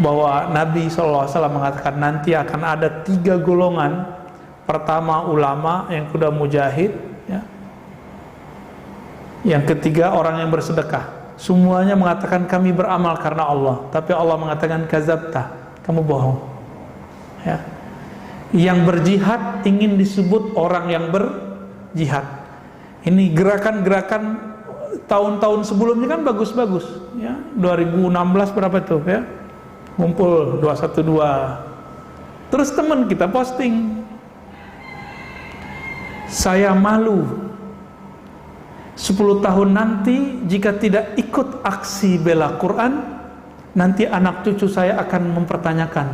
A: bahwa Nabi SAW mengatakan nanti akan ada 3 golongan. Pertama ulama, yang kedua mujahid, ya. Yang ketiga orang yang bersedekah. Semuanya mengatakan kami beramal karena Allah, tapi Allah mengatakan kazabta, kamu bohong, ya. Yang berjihad ingin disebut orang yang berjihad. Ini gerakan-gerakan tahun-tahun sebelumnya kan bagus-bagus, ya. 2016 berapa itu, ya, ngumpul 212. Terus teman kita posting, saya malu 10 tahun nanti jika tidak ikut aksi bela Quran, nanti anak cucu saya akan mempertanyakan,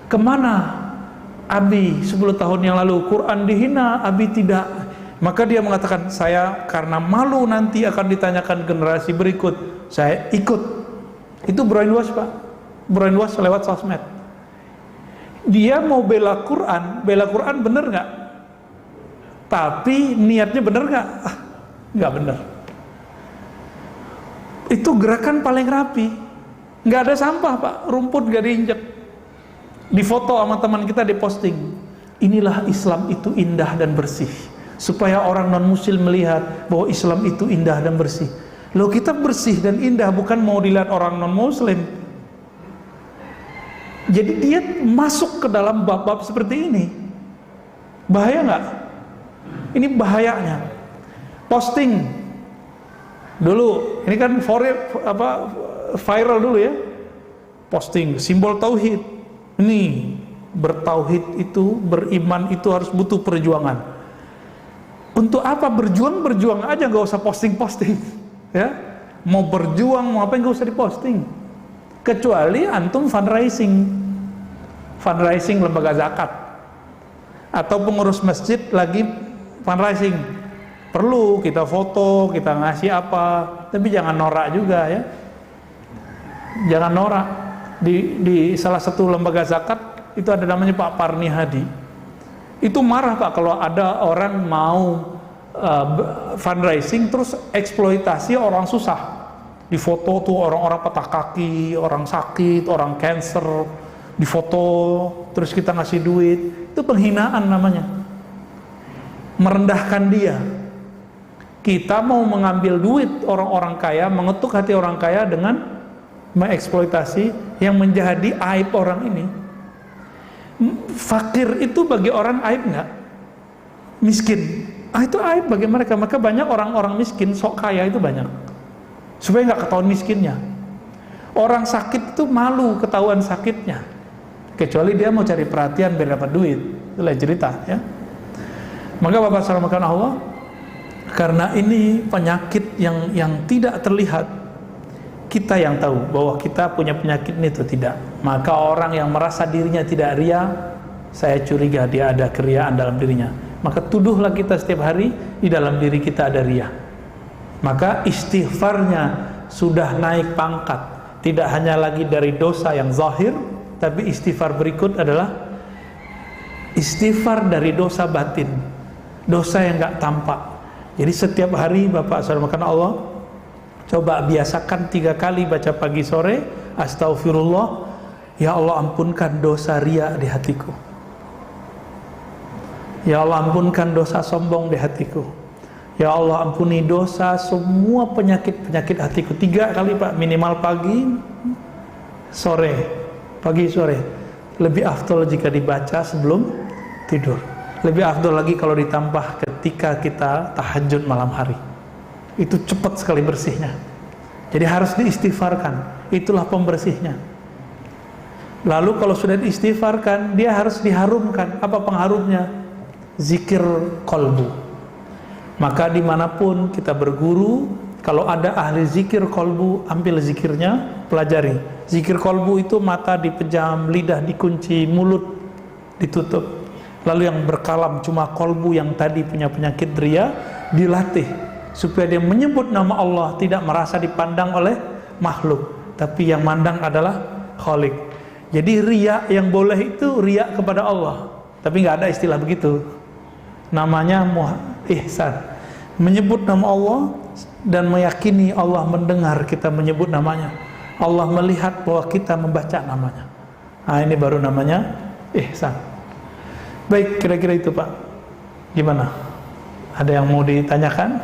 A: kemana Abi 10 tahun yang lalu, Quran dihina, Abi tidak. Maka dia mengatakan, saya karena malu nanti akan ditanyakan generasi berikut, saya ikut. Itu brainwash, Pak. Brainwash lewat sosmed. Dia mau bela Quran bener gak? Tapi niatnya bener gak? Gak bener. Itu gerakan paling rapi. Gak ada sampah, Pak. Rumput gak diinjak. Difoto sama teman kita, diposting. Inilah Islam itu indah dan bersih, supaya orang non muslim melihat bahwa Islam itu indah dan bersih. Loh, kita bersih dan indah bukan mau dilihat orang non muslim. Jadi dia masuk ke dalam bab-bab seperti ini. Bahaya nggak? Ini bahayanya. Posting dulu, ini kan viral dulu ya. Posting simbol tauhid. Ini bertauhid itu, beriman itu harus butuh perjuangan. Untuk apa berjuang? Berjuang aja, nggak usah posting-posting, ya. Mau berjuang, mau apa, nggak usah diposting. Kecuali antum fundraising lembaga zakat, atau pengurus masjid lagi fundraising, perlu kita foto, kita ngasih apa, tapi jangan norak juga, ya. Jangan norak. Di salah satu lembaga zakat itu ada namanya Pak Parni Hadi. Itu marah, Pak, kalau ada orang mau fundraising terus eksploitasi orang susah. Di foto tuh orang-orang patah kaki, orang sakit, orang cancer, di foto terus kita ngasih duit. Itu penghinaan namanya. Merendahkan dia. Kita mau mengambil duit orang-orang kaya, mengetuk hati orang kaya dengan mengeksploitasi yang menjadi aib orang ini. Fakir itu bagi orang aib nggak? Miskin, itu aib bagi mereka. Maka banyak orang-orang miskin sok kaya itu banyak, supaya nggak ketahuan miskinnya. Orang sakit itu malu ketahuan sakitnya, kecuali dia mau cari perhatian biar dapat duit. Itu lain cerita, ya. Maka Bapak salamualaikum Allah, karena ini penyakit yang tidak terlihat, kita yang tahu bahwa kita punya penyakit ini atau tidak. Maka orang yang merasa dirinya tidak ria, saya curiga dia ada keriaan dalam dirinya. Maka tuduhlah kita setiap hari di dalam diri kita ada ria. Maka istighfarnya sudah naik pangkat. Tidak hanya lagi dari dosa yang zahir, tapi istighfar berikut adalah istighfar dari dosa batin, dosa yang gak tampak. Jadi setiap hari Bapak salamualaikum Allah, coba biasakan 3 kali baca pagi sore, astaghfirullah, ya Allah ampunkan dosa riya di hatiku, ya Allah ampunkan dosa sombong di hatiku, ya Allah ampuni dosa semua penyakit-penyakit hatiku. 3 kali, Pak, minimal pagi sore, pagi sore. Lebih afdol jika dibaca sebelum tidur. Lebih afdol lagi kalau ditambah ketika kita tahajud malam hari. Itu cepat sekali bersihnya. Jadi harus diistighfarkan. Itulah pembersihnya. Lalu kalau sudah diistighfarkan, dia harus diharumkan. Apa pengharumnya? zikir kolbu. Maka dimanapun kita berguru, kalau ada ahli zikir kolbu, ambil zikirnya, pelajari. Zikir kolbu itu mata dipejam, lidah dikunci, mulut ditutup. Lalu yang berkalam cuma kolbu yang tadi punya penyakit ria, dilatih supaya dia menyebut nama Allah, tidak merasa dipandang oleh makhluk, tapi yang mandang adalah Khalik. Jadi riya yang boleh itu riya kepada Allah, tapi nggak ada istilah begitu. Namanya ihsan, menyebut nama Allah dan meyakini Allah mendengar kita menyebut namanya. Allah melihat bahwa kita membaca namanya. Nah, ini baru namanya ihsan. Baik, kira-kira itu Pak. Gimana? Ada yang mau ditanyakan?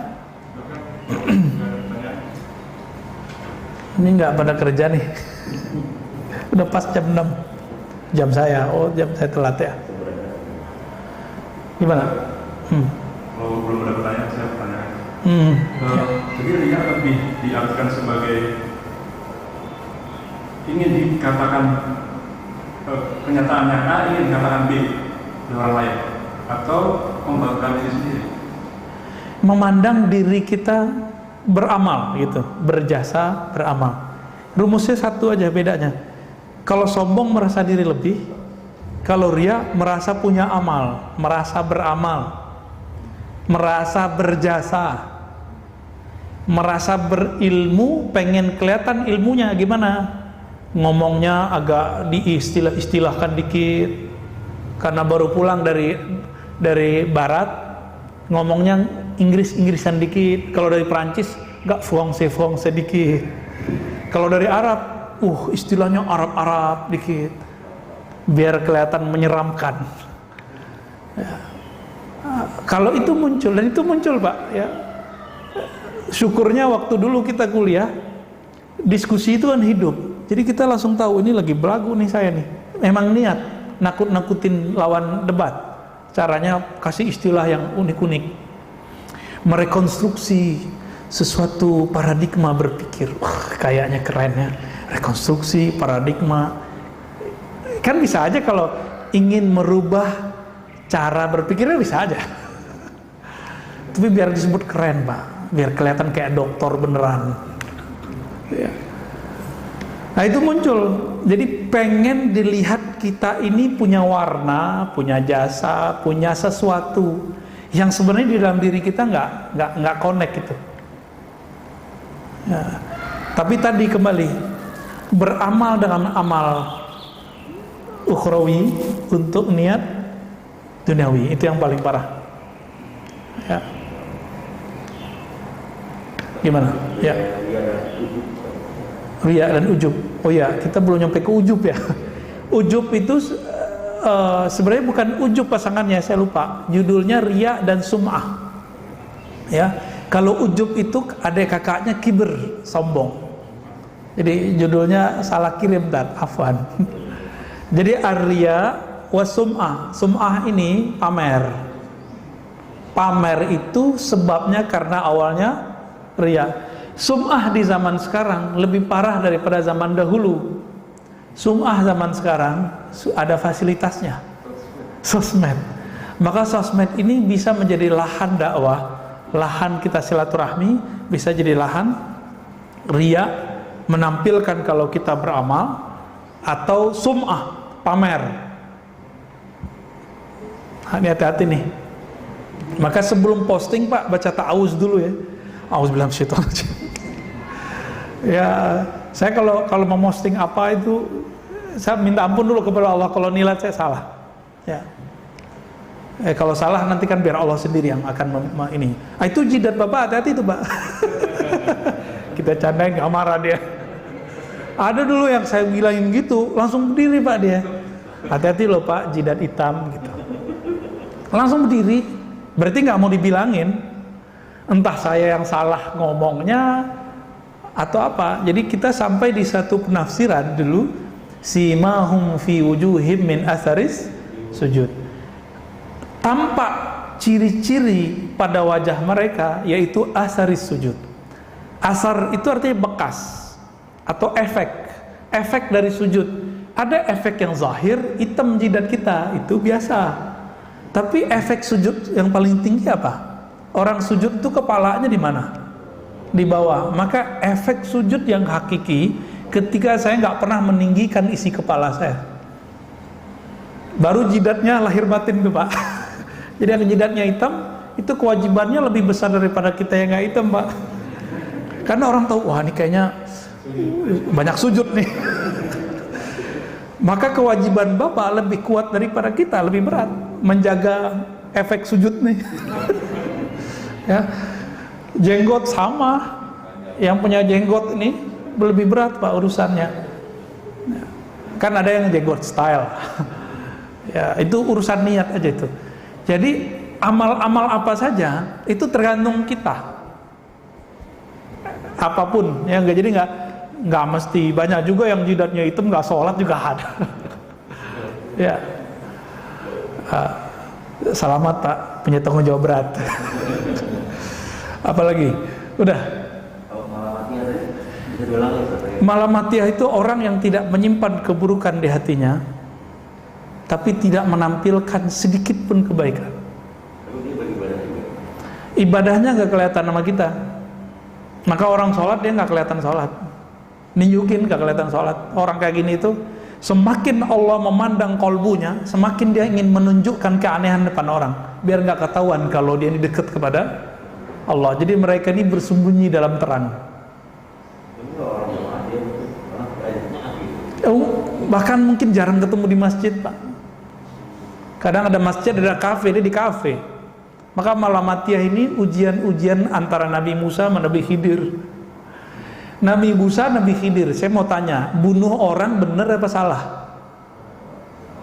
A: Ini nggak pada kerja nih. Udah pas jam 6. Jam saya. Oh, jam saya telat ya. Gimana?
B: Kalau belum ada pertanyaan, saya pertanyaan. Jadi riya lebih diartikan sebagai ingin dikatakan kenyataannya A, ingin dikatakan B di orang lain, atau membanggakan diri sendiri.
A: Memandang diri kita beramal gitu, berjasa, beramal. Rumusnya satu aja bedanya. Kalau sombong merasa diri lebih, kalau riya merasa punya amal, merasa beramal, merasa berjasa, merasa berilmu, pengen kelihatan ilmunya gimana, ngomongnya agak diistilah-istilahkan dikit karena baru pulang dari barat, ngomongnya Inggris-Inggrisan dikit. Kalau dari Perancis nggak fuang sedikit. Kalau dari Arab istilahnya Arab-Arab dikit biar kelihatan menyeramkan ya. Kalau itu muncul, dan itu muncul Pak ya. Syukurnya waktu dulu kita kuliah, diskusi itu kan hidup, jadi kita langsung tahu ini lagi belagu nih saya nih. Memang niat nakut-nakutin lawan debat, caranya kasih istilah yang unik-unik, merekonstruksi sesuatu paradigma berpikir. Kayaknya keren ya, rekonstruksi paradigma. Kan bisa aja kalau ingin merubah cara berpikirnya bisa aja. Tapi biar disebut keren Pak, biar kelihatan kayak dokter beneran ya. Nah itu muncul, jadi pengen dilihat kita ini punya warna, punya jasa, punya sesuatu yang sebenarnya di dalam diri kita nggak connect gitu ya. Tapi tadi kembali, beramal dengan amal ukhrawi untuk niat duniawi, itu yang paling parah ya. Gimana? Ya. Riya dan ujub. Oh ya, kita belum nyampe ke ujub ya. Ujub itu sebenarnya bukan ujub pasangannya, saya lupa. Judulnya riya dan sum'ah. Ya. Kalau ujub itu adik kakaknya kibir, sombong. Jadi judulnya salah kirim dan afwan. Jadi ar-riya wa sum'ah. Sum'ah ini pamer. Pamer itu sebabnya karena awalnya riya. Sum'ah di zaman sekarang lebih parah daripada zaman dahulu. Sum'ah zaman sekarang ada fasilitasnya, sosmed. Maka sosmed ini bisa menjadi lahan dakwah, lahan kita silaturahmi, bisa jadi lahan riya, menampilkan kalau kita beramal, atau sum'ah, pamer. Hati-hati nih. Maka sebelum posting Pak, baca ta'awuz dulu ya. Auzubillahi minasyaitonir. Ya, saya kalau mau posting apa itu saya minta ampun dulu kepada Allah kalau nilai saya salah. Ya. Kalau salah nanti kan biar Allah sendiri yang akan ini. Itu jidat Bapak, hati-hati itu Pak. Kita candain nggak marah dia. Ada dulu yang saya bilangin gitu, langsung berdiri Pak dia. Hati-hati loh Pak, jidat hitam gitu. Langsung berdiri, berarti nggak mau dibilangin. Entah saya yang salah ngomongnya atau apa. Jadi kita sampai di satu penafsiran dulu, simahum fi wujuhim min atharis sujud. Tampak ciri-ciri pada wajah mereka yaitu atharis sujud. Asar itu artinya bekas atau efek dari sujud. Ada efek yang zahir, hitam jidat kita, itu biasa. Tapi efek sujud yang paling tinggi apa? Orang sujud itu kepalanya di mana? Di bawah. Maka efek sujud yang hakiki ketika saya nggak pernah meninggikan isi kepala saya. Baru jidatnya lahir batin tuh Pak. Jadi yang jidatnya hitam itu kewajibannya lebih besar daripada kita yang nggak hitam Pak. Karena orang tahu, wah ini kayaknya banyak sujud nih. Maka kewajiban Bapak lebih kuat daripada kita, lebih berat menjaga efek sujud nih. Ya, jenggot sama, yang punya jenggot ini lebih berat Pak urusannya. Kan ada yang jenggot style. Ya, itu urusan niat aja itu. Jadi amal-amal apa saja itu tergantung kita. Apapun, ya nggak, jadi nggak mesti, banyak juga yang jidatnya hitam nggak sholat juga ada. Ya, selamat Pak, punya tanggung jawab berat. Apalagi, udah. Malamatiah itu orang yang tidak menyimpan keburukan di hatinya, tapi tidak menampilkan sedikit pun kebaikan. Ibadahnya nggak kelihatan sama kita. Maka orang sholat dia nggak kelihatan sholat, nunjukin nggak kelihatan sholat. Orang kayak gini itu semakin Allah memandang kolbunya, semakin dia ingin menunjukkan keanehan depan orang, biar nggak ketahuan kalau dia ini dekat kepada Allah. Jadi mereka ini bersembunyi dalam terang. Bahkan mungkin jarang ketemu di masjid Pak. Kadang ada masjid, ada kafe, dia di kafe. Maka Malamatiah ini ujian-ujian antara Nabi Musa sama Nabi Khidir. Nabi Musa, Nabi Khidir, saya mau tanya, bunuh orang benar apa salah?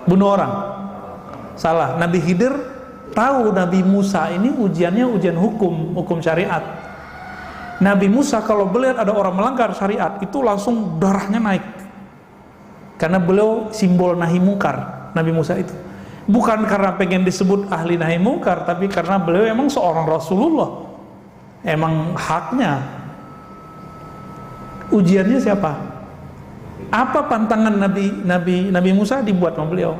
A: Bunuh orang salah. Nabi Khidir tahu Nabi Musa ini ujiannya ujian hukum syariat. Nabi Musa kalau melihat ada orang melanggar syariat itu langsung darahnya naik, karena beliau simbol nahi mungkar. Nabi Musa itu bukan karena pengen disebut ahli nahi mungkar, tapi karena beliau emang seorang Rasulullah, emang haknya. Ujiannya siapa? Apa pantangan Nabi Musa dibuat sama beliau?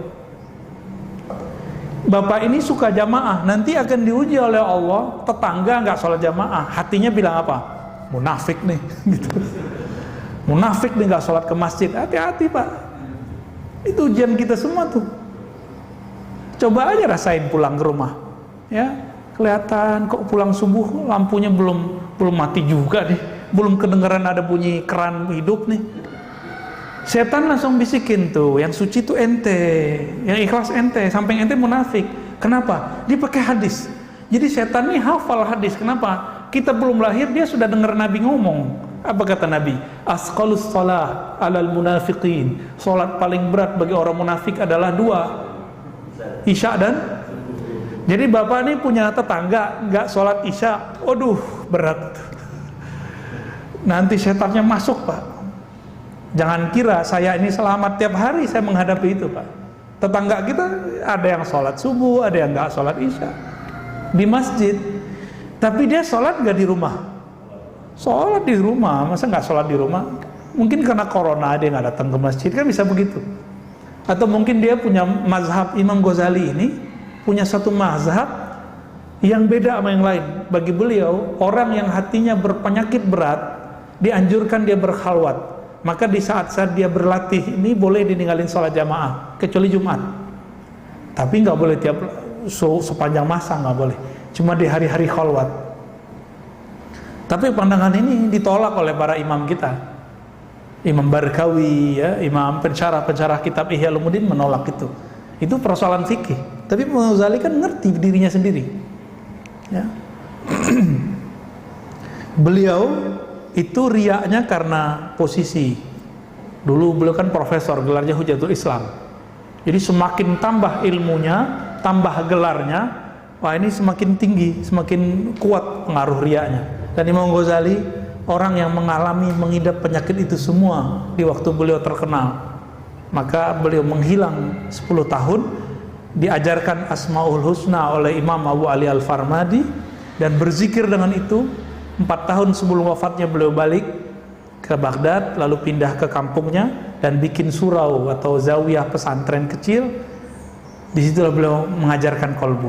A: Bapak ini suka jamaah, nanti akan diuji oleh Allah. Tetangga nggak sholat jamaah, hatinya bilang apa? Munafik nih, gitu. Munafik nih nggak sholat ke masjid. Hati-hati Pak, itu ujian kita semua tuh. Coba aja rasain pulang ke rumah, ya kelihatan kok pulang subuh lampunya belum mati juga nih, belum kedengaran ada bunyi keran hidup nih. Setan langsung bisikin tuh, yang suci tuh ente, yang ikhlas ente, samping ente munafik. Kenapa? Dia pakai hadis. Jadi setan nih hafal hadis. Kenapa? Kita belum lahir dia sudah dengar Nabi ngomong. Apa kata Nabi? Asqalus shalah alal munafiqin. Salat paling berat bagi orang munafik adalah dua, Isya dan. Jadi bapak ini punya tetangga nggak sholat Isya, aduh berat. Nanti setannya masuk Pak. Jangan kira saya ini selamat, tiap hari saya menghadapi itu Pak. Tetangga kita ada yang sholat subuh, ada yang nggak sholat Isya di masjid, tapi dia sholat nggak di rumah. Sholat di rumah, masa nggak sholat di rumah? Mungkin karena corona dia nggak datang ke masjid, kan bisa begitu. Atau mungkin dia punya mazhab. Imam Ghazali ini punya satu mazhab yang beda sama yang lain. Bagi beliau, orang yang hatinya berpenyakit berat dianjurkan dia berkhalwat. Maka di saat-saat dia berlatih ini boleh ditinggalin sholat jamaah, kecuali Jumat. Tapi nggak boleh tiap sepanjang masa, nggak boleh. Cuma di hari-hari khalwat. Tapi pandangan ini ditolak oleh para imam kita. Imam Barkawi, ya, imam pensyarah kitab Ihya Ulumuddin menolak itu. Itu persoalan fikih. Tapi Imam Ghazali kan ngerti dirinya sendiri. Ya. Beliau itu riaknya karena posisi. Dulu beliau kan profesor, gelarnya Hujatul Islam. Jadi semakin tambah ilmunya, tambah gelarnya, wah ini semakin tinggi, semakin kuat pengaruh riaknya. Dan Imam Ghazali orang yang mengalami, mengidap penyakit itu semua di waktu beliau terkenal. Maka beliau menghilang 10 tahun, diajarkan Asmaul Husna oleh Imam Abu Ali Al-Farmadi, dan berzikir dengan itu. 4 tahun sebelum wafatnya beliau balik ke Baghdad, lalu pindah ke kampungnya dan bikin surau atau zawiyah pesantren kecil. Disitulah beliau mengajarkan kolbu.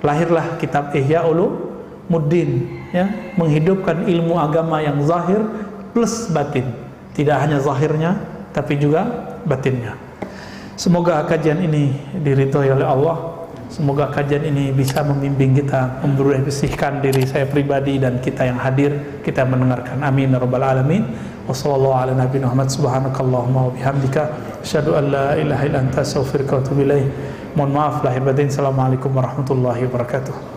A: Lahirlah kitab Ihya Ulumuddin, ya, menghidupkan ilmu agama yang zahir plus batin. Tidak hanya zahirnya, tapi juga batinnya. Semoga kajian ini diridhoi oleh Allah. Semoga kajian ini bisa membimbing kita, membersihkan diri saya pribadi dan kita yang hadir, kita mendengarkan. Amin ya rabbal alamin. Wassallallahu ala nabiyina Muhammad, subhanakallahumma wa bihamdika, asyhadu an la ilaha illa anta, astaghfiruka wa atubu ilaik. Mohon maaf lahir batin. Assalamualaikum warahmatullahi wabarakatuh.